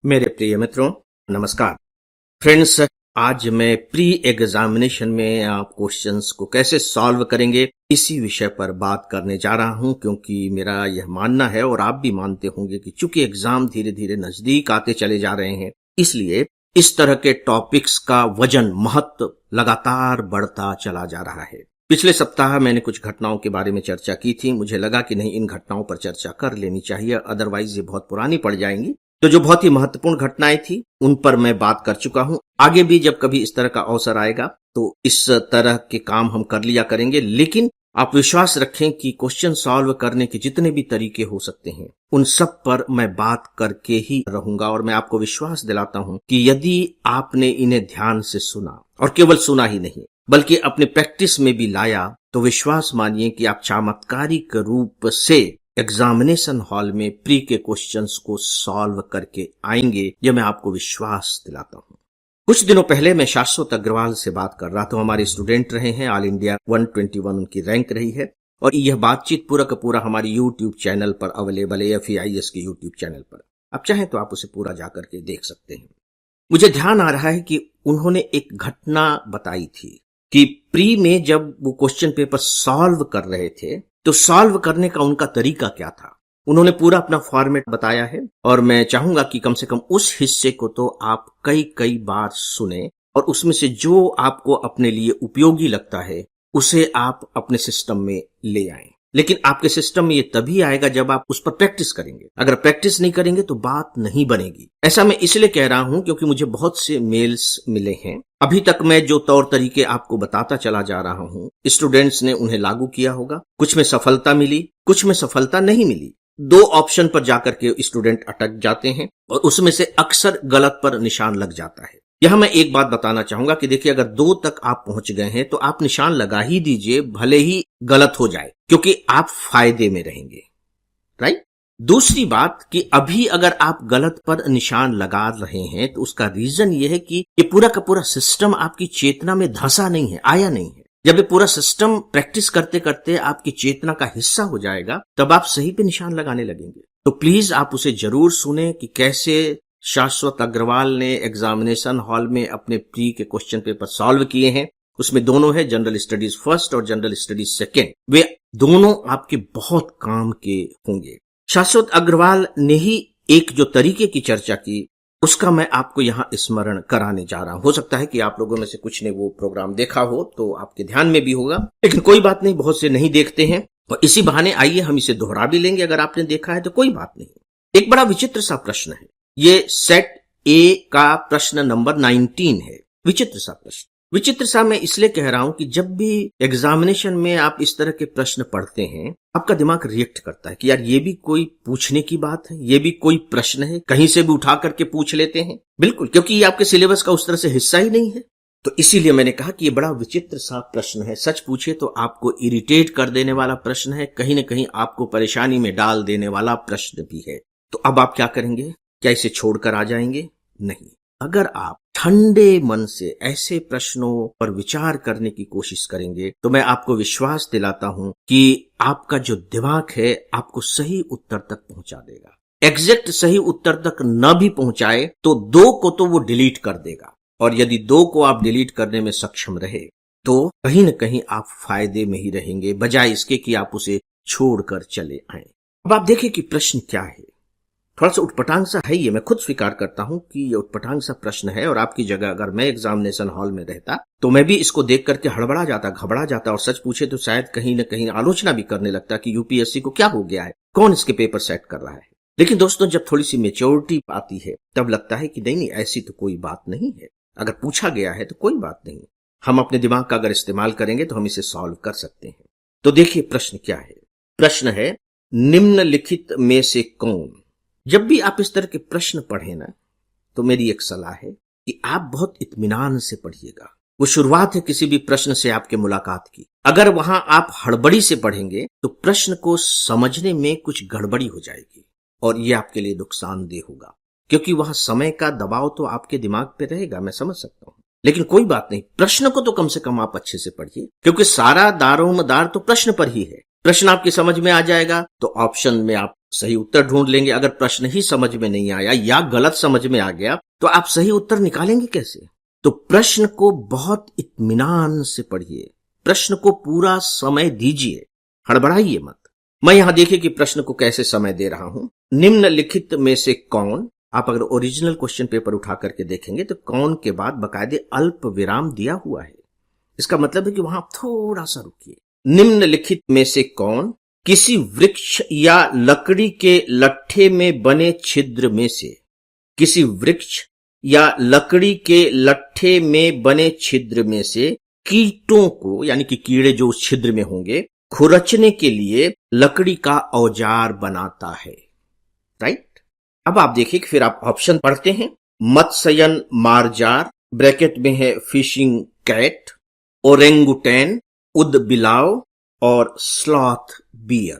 मेरे प्रिय मित्रों, नमस्कार। फ्रेंड्स, आज मैं प्री एग्जामिनेशन में आप क्वेश्चंस को कैसे सॉल्व करेंगे इसी विषय पर बात करने जा रहा हूं, क्योंकि मेरा यह मानना है और आप भी मानते होंगे कि चूंकि एग्जाम धीरे धीरे नजदीक आते चले जा रहे हैं, इसलिए इस तरह के टॉपिक्स का वजन, महत्व लगातार बढ़ता चला जा रहा है। पिछले सप्ताह मैंने कुछ घटनाओं के बारे में चर्चा की थी। मुझे लगा कि नहीं, इन घटनाओं पर चर्चा कर लेनी चाहिए, अदरवाइज ये बहुत पुरानी पड़ जाएंगी। तो जो बहुत ही महत्वपूर्ण घटनाएं थी उन पर मैं बात कर चुका हूं। आगे भी जब कभी इस तरह का अवसर आएगा तो इस तरह के काम हम कर लिया करेंगे, लेकिन आप विश्वास रखें कि क्वेश्चन सॉल्व करने के जितने भी तरीके हो सकते हैं उन सब पर मैं बात करके ही रहूंगा। और मैं आपको विश्वास दिलाता हूं कि यदि आपने इन्हें ध्यान से सुना, और केवल सुना ही नहीं बल्कि अपने प्रैक्टिस में भी लाया, तो विश्वास मानिए कि आप चमत्कारिक रूप से एग्जामिनेशन हॉल में प्री के क्वेश्चंस को सॉल्व करके आएंगे। यह मैं आपको विश्वास दिलाता हूं। कुछ दिनों पहले मैं शाश्वत अग्रवाल से बात कर रहा था। हमारे स्टूडेंट रहे हैं, ऑल इंडिया 121 उनकी रैंक रही है, और यह बातचीत पूरा का पूरा हमारे यूट्यूब चैनल पर अवेलेबल है, FAIS के यूट्यूब चैनल पर। आप चाहें तो आप उसे पूरा जाकर के देख सकते हैं। मुझे ध्यान आ रहा है कि उन्होंने एक घटना बताई थी कि प्री में जब वो क्वेश्चन पेपर सॉल्व कर रहे थे तो सॉल्व करने का उनका तरीका क्या था। उन्होंने पूरा अपना फॉर्मेट बताया है, और मैं चाहूंगा कि कम से कम उस हिस्से को तो आप कई बार सुने, और उसमें से जो आपको अपने लिए उपयोगी लगता है उसे आप अपने सिस्टम में ले आएं। लेकिन आपके सिस्टम में ये तभी आएगा जब आप उस पर प्रैक्टिस करेंगे। अगर प्रैक्टिस नहीं करेंगे तो बात नहीं बनेगी। ऐसा मैं इसलिए कह रहा हूं क्योंकि मुझे बहुत से मेल्स मिले हैं। अभी तक मैं जो तौर तरीके आपको बताता चला जा रहा हूं, स्टूडेंट्स ने उन्हें लागू किया होगा। कुछ में सफलता मिली, कुछ में सफलता नहीं मिली। 2 ऑप्शन पर जाकर के स्टूडेंट अटक जाते हैं और उसमें से अक्सर गलत पर निशान लग जाता है। यहां मैं एक बात बताना चाहूंगा कि देखिए, अगर 2 तक आप पहुंच गए हैं तो आप निशान लगा ही दीजिए, भले ही गलत हो जाए, क्योंकि आप फायदे में रहेंगे। राइट। दूसरी बात कि अभी अगर आप गलत पर निशान लगा रहे हैं तो उसका रीजन यह है कि ये पूरा का पूरा सिस्टम आपकी चेतना में धंसा नहीं है, आया नहीं है। जब ये पूरा सिस्टम प्रैक्टिस करते करते आपकी चेतना का हिस्सा हो जाएगा तब आप सही पे निशान लगाने लगेंगे। तो प्लीज आप उसे जरूर सुने कि कैसे शाश्वत अग्रवाल ने एग्जामिनेशन हॉल में अपने प्री के क्वेश्चन पेपर सॉल्व किए हैं। उसमें दोनों है, जनरल स्टडीज फर्स्ट और जनरल स्टडीज सेकेंड। वे दोनों आपके बहुत काम के होंगे। शाश्वत अग्रवाल ने ही एक जो तरीके की चर्चा की उसका मैं आपको यहां स्मरण कराने जा रहा हूं। हो सकता है कि आप लोगों में से कुछ ने वो प्रोग्राम देखा हो तो आपके ध्यान में भी होगा, लेकिन कोई बात नहीं, बहुत से नहीं देखते हैं, और इसी बहाने आइए हम इसे दोहरा भी लेंगे। अगर आपने देखा है तो कोई बात नहीं। एक बड़ा विचित्र सा प्रश्न है, ये सेट ए का प्रश्न नंबर 19 है। विचित्र सा प्रश्न। विचित्र सा मैं इसलिए कह रहा हूं कि जब भी एग्जामिनेशन में आप इस तरह के प्रश्न पढ़ते हैं, आपका दिमाग रिएक्ट करता है कि यार ये भी कोई पूछने की बात है, ये भी कोई प्रश्न है, कहीं से भी उठा करके पूछ लेते हैं। बिल्कुल, क्योंकि ये आपके सिलेबस का उस तरह से हिस्सा ही नहीं है। तो इसीलिए मैंने कहा कि ये बड़ा विचित्र सा प्रश्न है। सच पूछे तो आपको इरिटेट कर देने वाला प्रश्न है, कहीं न कहीं आपको परेशानी में डाल देने वाला प्रश्न भी है। तो अब आप क्या करेंगे? क्या इसे छोड़कर आ जाएंगे? नहीं। अगर आप ठंडे मन से ऐसे प्रश्नों पर विचार करने की कोशिश करेंगे तो मैं आपको विश्वास दिलाता हूं कि आपका जो दिमाग है आपको सही उत्तर तक पहुंचा देगा। एग्जैक्ट सही उत्तर तक न भी पहुंचाए तो 2 को तो वो डिलीट कर देगा, और यदि 2 को आप डिलीट करने में सक्षम रहे तो कहीं न कहीं आप फायदे में ही रहेंगे, बजाय इसके कि आप उसे छोड़कर चले आए। अब आप देखिए कि प्रश्न क्या है। थोड़ा सा उटपटांग सा है ये, मैं खुद स्वीकार करता हूं कि ये उटपटांग सा प्रश्न है, और आपकी जगह अगर मैं एग्जामिनेशन हॉल में रहता तो मैं भी इसको देख करके हड़बड़ा जाता, घबरा जाता, और सच पूछे तो शायद कहीं न कहीं आलोचना भी करने लगता कि यूपीएससी को क्या हो गया है, कौन इसके पेपर सेट कर रहा है। लेकिन दोस्तों, जब थोड़ी सी मेच्योरिटी आती है तब लगता है कि नहीं, ऐसी तो कोई बात नहीं है। अगर पूछा गया है तो कोई बात नहीं, हम अपने दिमाग का अगर इस्तेमाल करेंगे तो हम इसे सॉल्व कर सकते हैं। तो देखिए प्रश्न क्या है। प्रश्न है, निम्नलिखित में से कौन। जब भी आप इस तरह के प्रश्न पढ़े ना, तो मेरी एक सलाह है कि आप बहुत इत्मीनान से पढ़िएगा। वो शुरुआत है किसी भी प्रश्न से आपके मुलाकात की। अगर वहां आप हड़बड़ी से पढ़ेंगे तो प्रश्न को समझने में कुछ गड़बड़ी हो जाएगी, और ये आपके लिए नुकसानदेह होगा, क्योंकि वहां समय का दबाव तो आपके दिमाग पे रहेगा। मैं समझ सकता हूं, लेकिन कोई बात नहीं, प्रश्न को तो कम से कम आप अच्छे से पढ़िए, क्योंकि सारा दारोमदार तो प्रश्न पर ही है। प्रश्न आपकी समझ में आ जाएगा तो ऑप्शन में आप सही उत्तर ढूंढ लेंगे। अगर प्रश्न ही समझ में नहीं आया या गलत समझ में आ गया तो आप सही उत्तर निकालेंगे कैसे? तो प्रश्न को बहुत इत्मीनान से पढ़िए, प्रश्न को पूरा समय दीजिए, हड़बड़ाइए मत। मैं यहां देखिए कि प्रश्न को कैसे समय दे रहा हूं। निम्नलिखित में से कौन, आप अगर ओरिजिनल क्वेश्चन पेपर उठा करके देखेंगे तो कौन के बाद बकायदे अल्प विराम दिया हुआ है। इसका मतलब है कि वहां थोड़ा सा रुकिए। निम्नलिखित में से कौन किसी वृक्ष या लकड़ी के लट्ठे में बने छिद्र में से, किसी वृक्ष या लकड़ी के लट्ठे में बने छिद्र में से कीटों को, यानी कि कीड़े जो उस छिद्र में होंगे, खुरचने के लिए लकड़ी का औजार बनाता है। राइट। अब आप देखिए कि फिर आप ऑप्शन पढ़ते हैं। मत्स्ययन मारजार, ब्रैकेट में है फिशिंग कैट, ओरेंगुटैन, उदबिलाव और स्लॉथ बियर।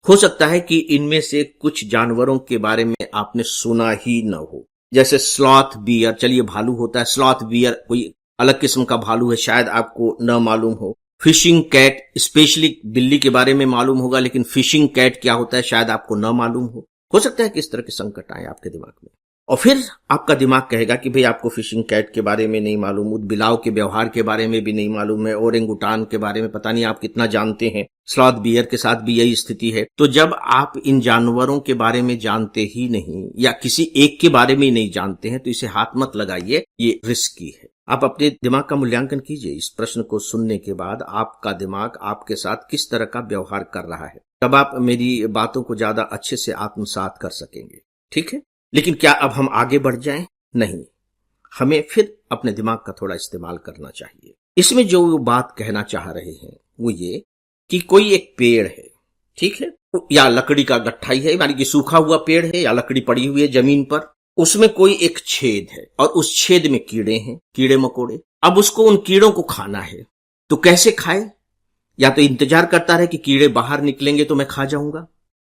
हो सकता है कि इनमें से कुछ जानवरों के बारे में आपने सुना ही न हो, जैसे स्लॉथ बियर। चलिए, भालू होता है, स्लॉथ बियर कोई अलग किस्म का भालू है, शायद आपको न मालूम हो। फिशिंग कैट, स्पेशली बिल्ली के बारे में मालूम होगा, लेकिन फिशिंग कैट क्या होता है शायद आपको न मालूम हो सकता है कि इस तरह के संकट आए आपके दिमाग में, और फिर आपका दिमाग कहेगा कि भाई आपको फिशिंग कैट के बारे में नहीं मालूम, उदबिलाव के व्यवहार के बारे में भी नहीं मालूम है, ओरेंगुटान के बारे में पता नहीं आप कितना जानते हैं, स्लॉथ बियर के साथ भी यही स्थिति है। तो जब आप इन जानवरों के बारे में जानते ही नहीं या किसी एक के बारे में ही नहीं जानते हैं तो इसे हाथ मत लगाइए, ये रिस्की है। आप अपने दिमाग का मूल्यांकन कीजिए। इस प्रश्न को सुनने के बाद आपका दिमाग आपके साथ किस तरह का व्यवहार कर रहा है, तब आप मेरी बातों को ज्यादा अच्छे से आत्मसात कर सकेंगे। ठीक है, लेकिन क्या अब हम आगे बढ़ जाएं? नहीं, हमें फिर अपने दिमाग का थोड़ा इस्तेमाल करना चाहिए। इसमें जो वो बात कहना चाह रहे हैं वो ये कि कोई एक पेड़ है, ठीक है, या लकड़ी का गट्ठा ही है, यानी कि सूखा हुआ पेड़ है या लकड़ी पड़ी हुई है जमीन पर, उसमें कोई एक छेद है और उस छेद में कीड़े हैं, कीड़े मकोड़े। अब उसको उन कीड़ों को खाना है, तो कैसे खाए? या तो इंतजार करता रहे कि कीड़े बाहर निकलेंगे तो मैं खा जाऊंगा,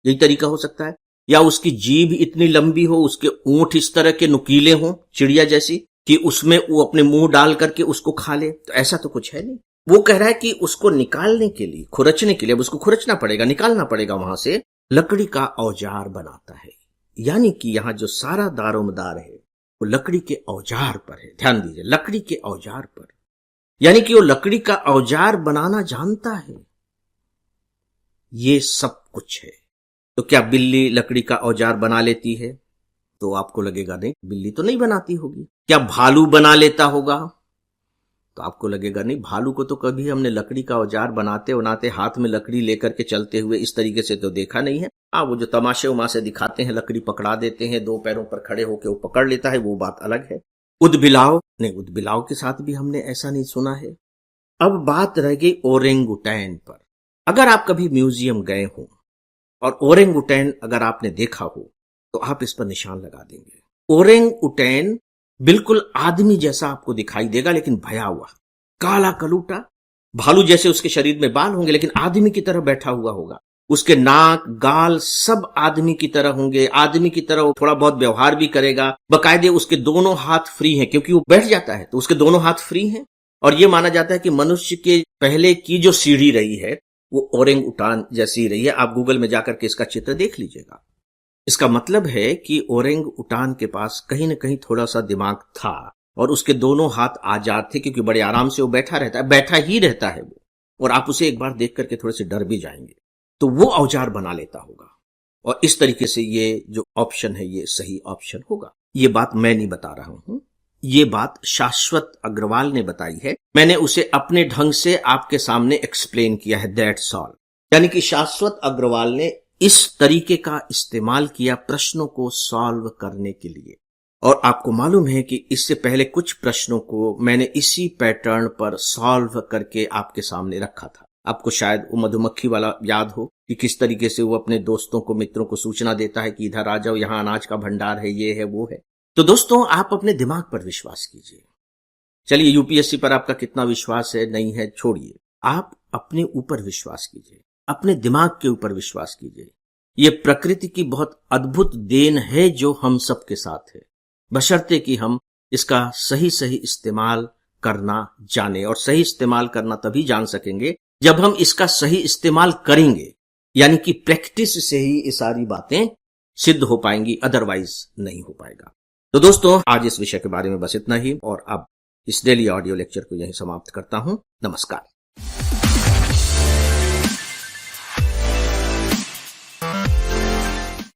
यही तरीका हो सकता है, या उसकी जीभ इतनी लंबी हो, उसके ऊंट इस तरह के नुकीले हों चिड़िया जैसी कि उसमें वो अपने मुंह डाल करके उसको खा ले। तो ऐसा तो कुछ है नहीं। वो कह रहा है कि उसको निकालने के लिए, खुरचने के लिए, अब उसको खुरचना पड़ेगा, निकालना पड़ेगा वहां से, लकड़ी का औजार बनाता है। यानी कि यहां जो सारा दारोमदार है वो लकड़ी के औजार पर है। ध्यान दीजिए, लकड़ी के औजार पर, यानी कि वो लकड़ी का औजार बनाना जानता है। ये सब कुछ है। तो क्या बिल्ली लकड़ी का औजार बना लेती है? तो आपको लगेगा नहीं, बिल्ली तो नहीं बनाती होगी। क्या भालू बना लेता होगा? तो आपको लगेगा नहीं, भालू को तो कभी हमने लकड़ी का औजार बनाते बनाते हाथ में लकड़ी लेकर के चलते हुए इस तरीके से तो देखा नहीं है। वो जो तमाशे उमाशे दिखाते हैं, लकड़ी पकड़ा देते हैं, दो पैरों पर खड़े होकर वो पकड़ लेता है, वो बात अलग है। उदबिलाव नहीं, उदबिलाव के साथ भी हमने ऐसा नहीं सुना है। अब बात रह गई ओरेंगुटैन पर। अगर आप कभी म्यूजियम गए हो और ओरेंगुटैन अगर आपने देखा हो तो आप इस पर निशान लगा देंगे। ओरेंगुटैन बिल्कुल आदमी जैसा आपको दिखाई देगा, लेकिन भया हुआ, काला कलूटा, भालू जैसे उसके शरीर में बाल होंगे, लेकिन आदमी की तरह बैठा हुआ होगा। उसके नाक गाल सब आदमी की तरह होंगे, आदमी की तरह वो थोड़ा बहुत व्यवहार भी करेगा। बकायदे उसके दोनों हाथ फ्री हैं, क्योंकि वो बैठ जाता है तो उसके दोनों हाथ फ्री हैं। और ये माना जाता है कि मनुष्य के पहले की जो सीढ़ी रही है वो ओरेंगुटान जैसी रही है। आप गूगल में जाकर के इसका चित्र देख लीजिएगा। इसका मतलब है कि ओरेंगुटान के पास कहीं न कहीं थोड़ा सा दिमाग था और उसके दोनों हाथ आजाद थे, क्योंकि बड़े आराम से वो बैठा रहता है, बैठा ही रहता है वो, और आप उसे एक बार देख करके थोड़े से डर भी जाएंगे। तो वो औजार बना लेता होगा, और इस तरीके से ये जो ऑप्शन है ये सही ऑप्शन होगा। ये बात मैं नहीं बता रहा हूं, ये बात शाश्वत अग्रवाल ने बताई है। मैंने उसे अपने ढंग से आपके सामने एक्सप्लेन किया है, दैट्स ऑल। यानी कि शाश्वत अग्रवाल ने इस तरीके का इस्तेमाल किया प्रश्नों को सॉल्व करने के लिए। और आपको मालूम है कि इससे पहले कुछ प्रश्नों को मैंने इसी पैटर्न पर सॉल्व करके आपके सामने रखा था। आपको शायद वो मधुमक्खी वाला याद हो कि किस तरीके से वो अपने दोस्तों को, मित्रों को सूचना देता है कि इधर आ जाओ, यहाँ अनाज का भंडार है, ये है, वो है। तो दोस्तों, आप अपने दिमाग पर विश्वास कीजिए। चलिए, यूपीएससी पर आपका कितना विश्वास है नहीं है छोड़िए, आप अपने ऊपर विश्वास कीजिए, अपने दिमाग के ऊपर विश्वास कीजिए। ये प्रकृति की बहुत अद्भुत देन है जो हम सबके साथ है, बशर्ते कि हम इसका सही सही इस्तेमाल करना जाने। और सही इस्तेमाल करना तभी जान सकेंगे जब हम इसका सही इस्तेमाल करेंगे। यानी कि प्रैक्टिस से ही ये सारी बातें सिद्ध हो पाएंगी, अदरवाइज नहीं हो पाएगा। तो दोस्तों, आज इस विषय के बारे में बस इतना ही, और अब इस डेली ऑडियो लेक्चर को यहीं समाप्त करता हूं। नमस्कार।